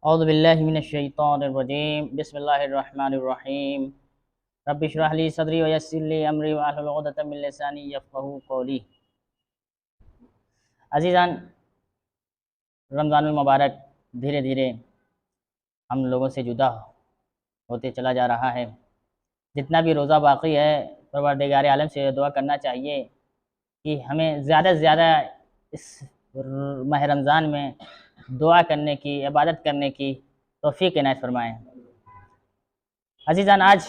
औज़ु बिल्लाहि मिनश्शैतानिर्रजीम बिस्मिल्लाहिर्रहमानिर्रहीम रब्बि इश्रह ली सदरी व यस्सिर ली अमरी वाहलुल उक़दतम मिन लिसानी यफ़क़हू क़ौली। अज़ीज़ान, रमज़ानुल मुबारक धीरे धीरे हम लोगों से जुदा होते चला जा रहा है। जितना भी रोज़ा बाक़ी है, परवरदिगार आलम से दुआ करना चाहिए कि हमें ज़्यादा से ज़्यादा इस माह रमज़ान में दुआ करने की, इबादत करने की तौफ़ीक़ इनायत फ़रमाएँ। अज़ीज़ान, आज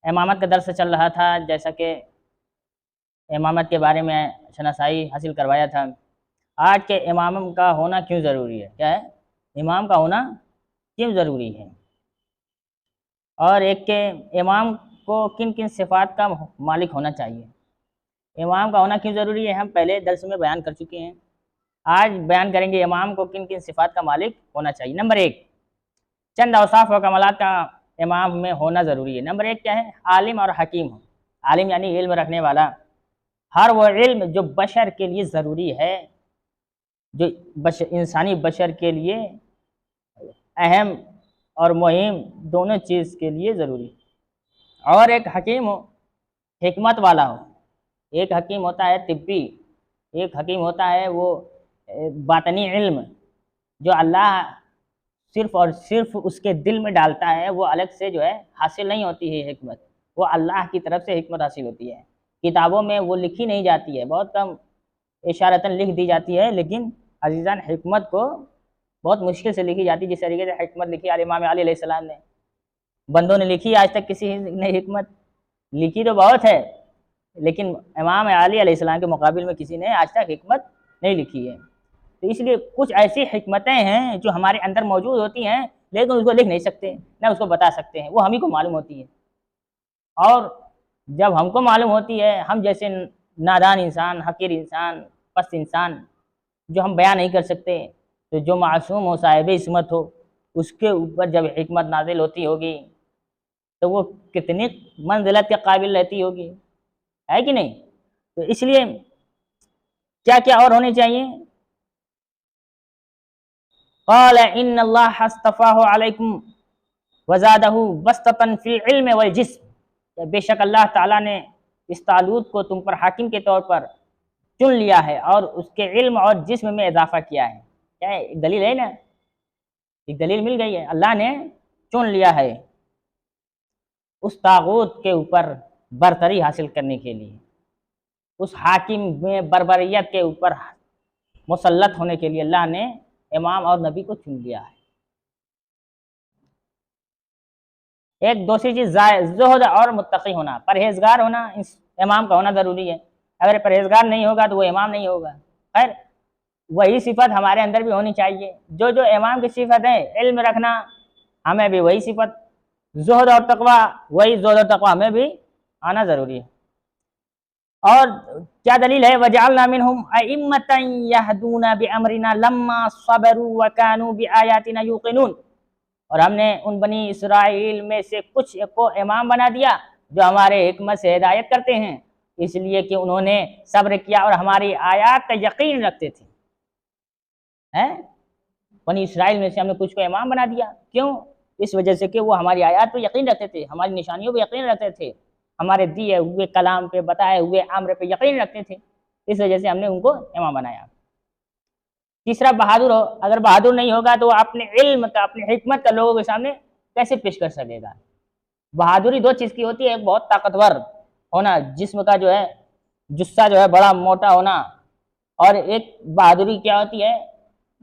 इमामत का दर्स चल रहा था, जैसा कि इमामत के बारे में शनासाई हासिल करवाया था। आज के इमाम का होना क्यों ज़रूरी है? क्या है? इमाम का होना क्यों ज़रूरी है? और एक के इमाम को किन किन सिफ़ात का मालिक होना चाहिए? इमाम का होना क्यों ज़रूरी है, हम पहले दर्स में बयान कर चुके हैं। आज बयान करेंगे इमाम को किन किन सिफ़ात का मालिक होना चाहिए। नंबर 1, चंद औसाफ़ व कमालात का इमाम में होना ज़रूरी है। नंबर 1 क्या है? आलिम और हकीम हो। आलिम यानी इल्म रखने वाला, हर वो इल्म जो बशर के लिए ज़रूरी है, जो इंसानी बशर के लिए अहम और मुहिम दोनों चीज़ के लिए ज़रूरी। और एक हकीम हो, हिकमत वाला हो। एक हकीम होता है तिब्बी, एक हकीम होता है वो बातनी इल्म, जो अल्लाह सिर्फ़ और सिर्फ़ उसके दिल में डालता है, वो अलग से जो है हासिल नहीं होती है हिकमत, वो अल्लाह की तरफ से हिकमत हासिल होती है। किताबों में वो लिखी नहीं जाती है, बहुत कम इशारतन लिख दी जाती है, लेकिन अज़ीज़ान हिकमत को बहुत मुश्किल से लिखी जाती है। जिस तरीके से हिकमत लिखी इमाम अली अलैहिस्सलाम ने, बंदों ने लिखी, आज तक किसी ने हिकमत लिखी तो बहुत है, लेकिन इमाम अली अलैहिस्सलाम के मुकाबिल में किसी ने आज तक हिकमत नहीं लिखी है। तो इसलिए कुछ ऐसी हिकमतें हैं जो हमारे अंदर मौजूद होती हैं, लेकिन उसको लिख नहीं सकते, ना उसको बता सकते हैं, वो हम ही को मालूम होती है। और जब हमको मालूम होती है, हम जैसे नादान इंसान, हकीर इंसान, पस्त इंसान, जो हम बयान नहीं कर सकते, तो जो मासूम हो, साहिब इस्मत हो, उसके ऊपर जब हिकमत नाजिल होती होगी तो वो कितनी मंजिलत के काबिल रहती होगी, है कि नहीं? तो इसलिए क्या क्या और होने चाहिए? क़ाल इन्नल्लाह अस्तफ़ाहु अलैकुम वज़ादहु बस्ततन फ़िल इल्म वल जिस्म। बेशक अल्लाह ताला ने इस तालूत को तुम पर हाकिम के तौर पर चुन लिया है और उसके इल्म और जिस्म में इजाफा किया है। क्या है? एक दलील है ना, एक दलील मिल गई है। अल्लाह ने चुन लिया है उस तागूत के ऊपर बरतरी हासिल करने के लिए, उस हाकिम में बरबरियत के ऊपर मुसल्लत होने के लिए अल्लाह ने इमाम और नबी को चुन लिया है। एक दूसरी चीज़ ज़ुहद और मुत्तकी होना, परहेजगार होना इस इमाम का होना ज़रूरी है। अगर परहेजगार नहीं होगा तो वो इमाम नहीं होगा। खैर, वही सिफत हमारे अंदर भी होनी चाहिए जो जो इमाम की सिफत है। इल्म रखना, हमें भी वही सिफत, ज़ुहद और तकवा, वही ज़ुहद और तकवा हमें भी आना ज़रूरी है। और क्या दलील है? वजअलना मिनहुम अइम्मतन यहदूना बिअमरिना लम्मा सबरू व कानू बिआयातिना यूक़िनून। और हमने उन बनी इसराइल में से कुछ को इमाम बना दिया जो हमारे हिकमत से हिदायत करते हैं, इसलिए कि उन्होंने सब्र किया और हमारी आयात का यकीन रखते थे। हैं? बनी इसराइल में से हमने कुछ को इमाम बना दिया। क्यों? इस वजह से कि वो हमारी आयात पे यकीन रखते थे, हमारी निशानियों पे यकीन रखते थे, हमारे दिए हुए कलाम पे, बताए हुए अम्र पे यकीन रखते थे। इस वजह से हमने उनको इमाम बनाया। तीसरा, बहादुर हो। अगर बहादुर नहीं होगा तो अपने इल्म का, अपनी हिकमत का लोगों के सामने कैसे पेश कर सकेगा? बहादुरी दो चीज़ की होती है, एक बहुत ताकतवर होना, जिस्म का जो है जुस्सा जो है बड़ा मोटा होना, और एक बहादुरी क्या होती है,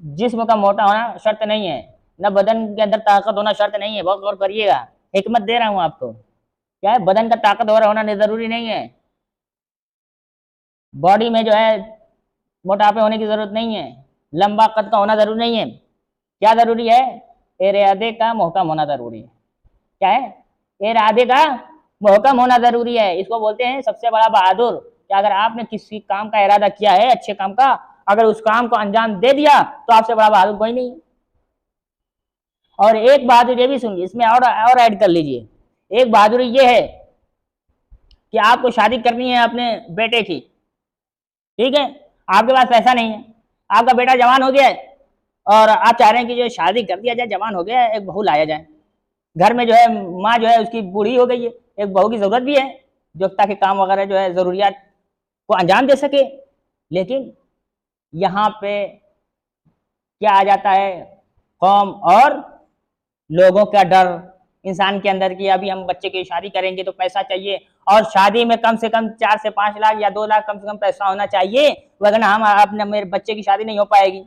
जिस्म का मोटा होना शर्त नहीं है, न बदन के अंदर ताकत होना शर्त नहीं है। बहुत गौर करिएगा, हिकमत दे रहा हूँ आपको। क्या है? बदन का ताकतवर होना ज़रूरी नहीं है, बॉडी में जो है मोटापे होने की ज़रूरत नहीं है, लंबा कद का होना ज़रूरी नहीं है। क्या ज़रूरी है? इरादे का मोहकम होना ज़रूरी है। क्या है? इरादे का मोहकम होना ज़रूरी है। इसको बोलते हैं सबसे बड़ा बहादुर। कि अगर आपने किसी काम का इरादा किया है, अच्छे काम का, अगर उस काम को अंजाम दे दिया तो आपसे बड़ा बहादुर कोई नहीं। और एक बहादुर ये भी सुनिए, इसमें और ऐड कर लीजिए। एक बहादुरी ये है कि आपको शादी करनी है अपने बेटे की, ठीक है? आपके पास पैसा नहीं है, आपका बेटा जवान हो गया है और आप चाह रहे हैं कि जो शादी कर दिया जाए, जवान हो गया है, एक बहू लाया जाए। घर में जो है माँ जो है उसकी बूढ़ी हो गई है, एक बहू की जरूरत भी है जो ताकि काम वगैरह जो है जरूरियात को अंजाम दे सके। लेकिन यहाँ पे क्या आ जाता है, कौम और लोगों का डर इंसान के अंदर कि अभी हम बच्चे की शादी करेंगे तो पैसा चाहिए, और शादी में कम से कम 4 से 5 लाख या 2 लाख कम से कम पैसा होना चाहिए, वरना हम अपने मेरे बच्चे की शादी नहीं हो पाएगी।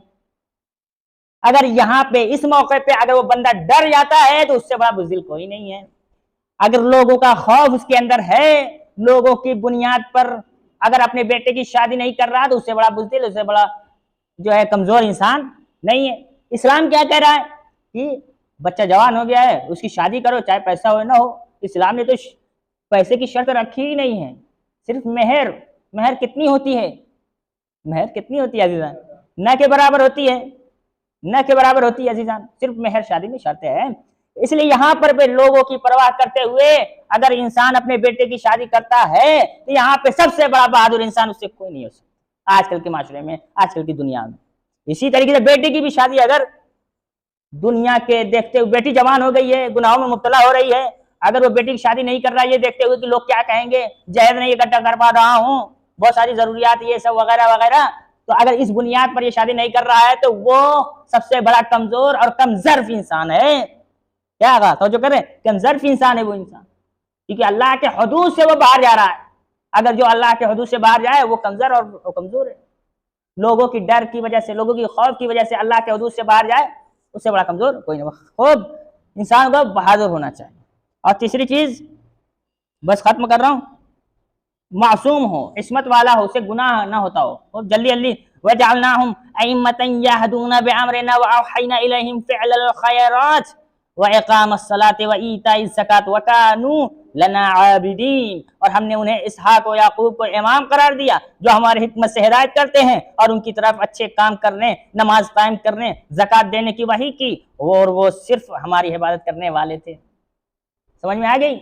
अगर यहाँ पे इस मौके पे अगर वो बंदा डर जाता है तो उससे बड़ा बुज़दिल कोई नहीं है। अगर लोगों का खौफ उसके अंदर है, लोगों की बुनियाद पर अगर अपने बेटे की शादी नहीं कर रहा तो उससे बड़ा बुज़दिल, उससे बड़ा जो है कमजोर इंसान नहीं है। इस्लाम क्या कह रहा है कि बच्चा जवान हो गया है उसकी शादी करो, चाहे पैसा हो ना हो। इस्लाम ने तो पैसे की शर्त रखी ही नहीं है, सिर्फ मेहर। मेहर कितनी होती है? मेहर कितनी होती है अजीजान? न के बराबर होती है, न के बराबर होती है अजीजान। सिर्फ मेहर शादी में शर्त है। इसलिए यहाँ पर भी लोगों की परवाह करते हुए अगर इंसान अपने बेटे की शादी करता है तो यहाँ पे सबसे बड़ा बहादुर इंसान उससे कोई नहीं हो सकता आजकल के माशरे में, आजकल की दुनिया में। इसी तरीके से बेटी की भी शादी अगर दुनिया के देखते हुए, बेटी जवान हो गई है, गुनाहों में मुब्तला हो रही है, अगर वो बेटी की शादी नहीं कर रहा है ये देखते हुए कि लोग क्या कहेंगे, जहेज नहीं इकट्ठा कर पा रहा हूँ, बहुत सारी जरूरियात ये सब वगैरह वगैरह, तो अगर इस बुनियाद पर ये शादी नहीं कर रहा है तो वो सबसे बड़ा कमजोर और कमजर्फ इंसान है। क्या कहा तो जो करे, कमजर्फ इंसान है वो इंसान, क्योंकि अल्लाह के हदूद से वो बाहर जा रहा है। अगर जो अल्लाह के हदूद से बाहर जाए वो कमजोर और कमजोर है। लोगों की डर की वजह से, लोगों की खौफ की वजह से अल्लाह के हदूद से बाहर जाए, उससे बड़ा कमजोर कोई नहीं। खूब इंसान को बहादुर होना चाहिए। और तीसरी चीज, बस खत्म कर रहा हूँ, मासूम हो, इस्मत वाला हो, उसे गुनाह ना होता हो। जल्दी जल्दी, वजअलनाहुम अइम्मतन यहदूना बिअमरिना व औहयना इलैहिम फ़िअलल खैरात व इक़ामस्सलाति व ईताइज़ ज़कात व कानू लना आबिदीन। और हमने उन्हें इसहाक व याकूब को इमाम करार दिया जो हमारे हिकमत से हिदायत करते हैं और उनकी तरफ अच्छे काम करने, नमाज कायम करने, ज़कात देने की वही की, और वो सिर्फ हमारी इबादत करने वाले थे। समझ में आ गई?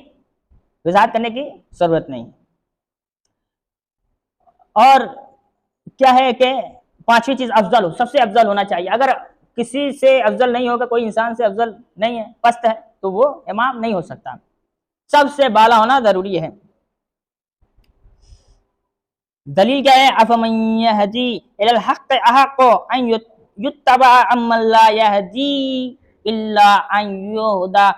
वज़ाहत करने की जरूरत नहीं। और क्या है कि पांचवी चीज अफजल हो, सबसे अफजल होना चाहिए। अगर किसी से अफजल नहीं होगा, कोई इंसान से अफजल नहीं है, पस्त है, तो वो इमाम नहीं हो सकता। सबसे बाला होना जरूरी है। दलील क्या है? अफमन यहदी इलल हक़्क़ि अहक़्क़ु अन युत्तबअ अम्मन ला यहदी इल्ला अन युहदा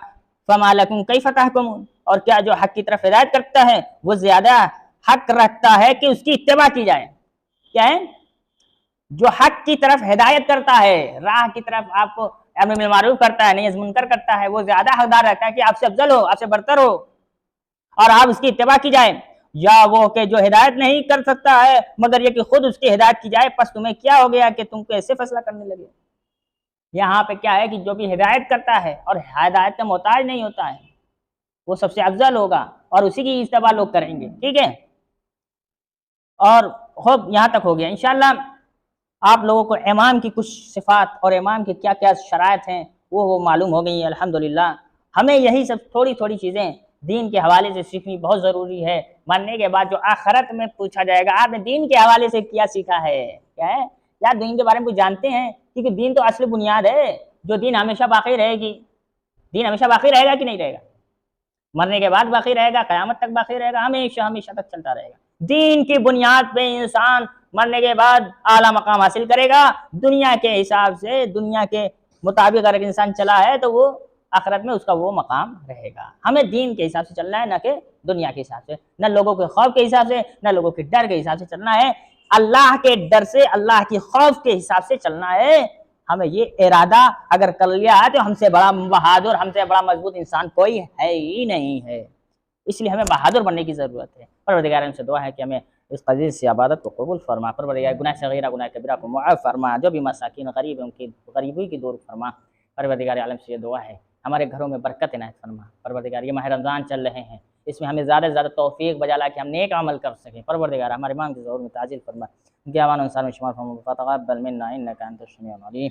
फमा लकुम कैफ़ तहकुमून। और क्या जो हक की तरफ हिदायत करता है वो ज्यादा हक रखता है कि उसकी इत्तिबा की जाए। क्या है? जो हक की तरफ हिदायत करता है, राह की तरफ आपको अम्र बिल मारूफ करता है, नहीं मुनकर करता है, वो ज्यादा हकदार रहता है कि आपसे अफजल हो, आपसे बरतर हो और आप उसकी इत्तिबा की जाए। या वो कि जो हिदायत नहीं कर सकता है मगर ये कि खुद उसकी हिदायत की जाए, बस तुम्हें क्या हो गया कि तुम कैसे फैसला करने लगे। यहाँ पे क्या है कि जो भी हिदायत करता है और हिदायत का मोहताज नहीं होता है वो सबसे अफजल होगा और उसी की इत्तिबा लोग करेंगे। ठीक है? और खूब यहाँ तक हो गया। इंशाअल्लाह आप लोगों को इमाम की कुछ सिफात और इमाम की क्या क्या शराइत हैं वो मालूम हो गई है अल्हम्दुलिल्लाह। हमें यही सब थोड़ी थोड़ी चीज़ें दीन के हवाले से सीखनी बहुत ज़रूरी है। मरने के बाद जो आखिरत में पूछा जाएगा आपने दीन के हवाले से क्या सीखा है, क्या है यार, दीन के बारे में कुछ जानते हैं? क्योंकि दीन तो असली बुनियाद है, जो दीन हमेशा बाकी रहेगी। दीन हमेशा बाकी रहेगा कि नहीं रहेगा? मरने के बाद बाकी रहेगा, क़यामत तक बाकी रहेगा, हमेशा हमेशा तक चलता रहेगा। दीन की बुनियाद पे इंसान मरने के बाद आला मकाम हासिल करेगा। दुनिया के हिसाब से, दुनिया के मुताबिक अगर इंसान चला है तो वो आखिरत में उसका वो मकाम रहेगा। हमें दीन के हिसाब से चलना है, न कि दुनिया के हिसाब से, न लोगों के खौफ के हिसाब से, न लोगों के डर के हिसाब से चलना है। अल्लाह के डर से, अल्लाह के खौफ के हिसाब से चलना है। हमें ये इरादा अगर कर लिया है तो हमसे बड़ा बहादुर, हमसे बड़ा मजबूत इंसान कोई है ही नहीं है। इसलिए हमें बहादुर बनने की ज़रूरत है। परवरदिगार से दुआ है कि हमें इस क़ज़ीज़ से इबादत को कबूल फरमा। परवरदिगार गुनाह सगीरा गुनाह कबीरा को मुआफ़ फरमा। जो भी मसाकीन गरीब है उनकी गरीबी की दूर फरमा। परवरदिगार आलम से ये दुआ है हमारे घरों में बरकत इनायत फरमा। परवरदिगार ये माह रमज़ान चल रहे हैं, इसमें हमें ज़्यादा से ज़्यादा तौफ़ीक़ बजा ला कि हम नेक अमल कर सकें। परवरदिगार हमारे इमाम की ज़रूर में ताजिल फरमा। उनके आवान अनुसार में शुमार फरमा। तक़ब्बल मिन्ना इन्नका अंतश समीउल अलीम।